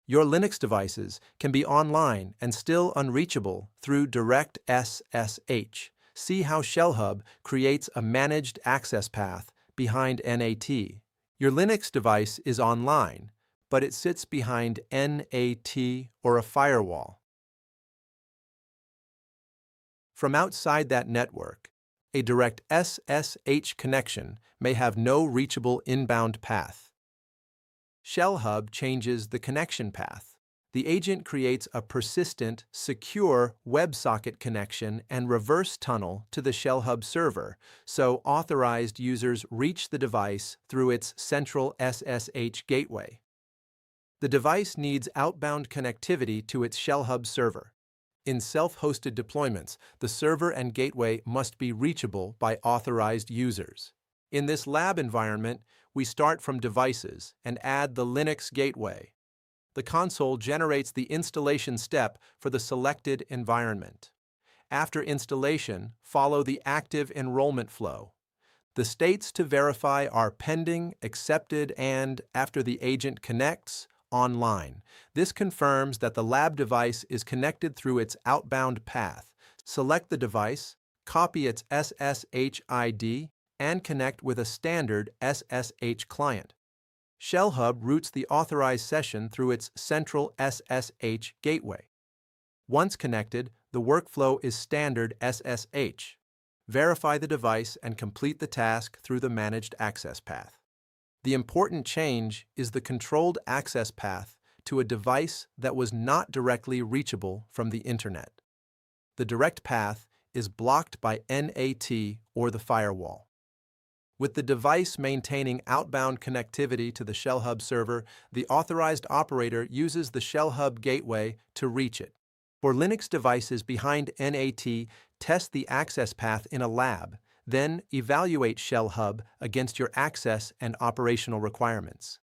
Your Linux devices can be online and still unreachable through direct SSH. See how ShellHub creates a managed access path behind NAT. Your Linux device is online, but it sits behind NAT or a firewall. From outside that network, a direct SSH connection may have no reachable inbound path. ShellHub changes the connection path. The agent creates a persistent, secure WebSocket connection and reverse tunnel to the ShellHub server, so authorized users reach the device through its central SSH gateway. The device needs outbound connectivity to its ShellHub server. In self-hosted deployments, the server and gateway must be reachable by authorized users. In this lab environment, we start from devices and add the Linux gateway. The console generates the installation step for the selected environment. After installation, follow the active enrollment flow. The states to verify are pending, accepted, and, after the agent connects, online. This confirms that the lab device is connected through its outbound path. Select the device, copy its SSH ID, and connect with a standard SSH client. ShellHub routes the authorized session through its central SSH gateway. Once connected, the workflow is standard SSH. Verify the device and complete the task through the managed access path. The important change is the controlled access path to a device that was not directly reachable from the internet. The direct path is blocked by NAT or the firewall. With the device maintaining outbound connectivity to the ShellHub server, the authorized operator uses the ShellHub gateway to reach it. For Linux devices behind NAT, test the access path in a lab, then evaluate ShellHub against your access and operational requirements.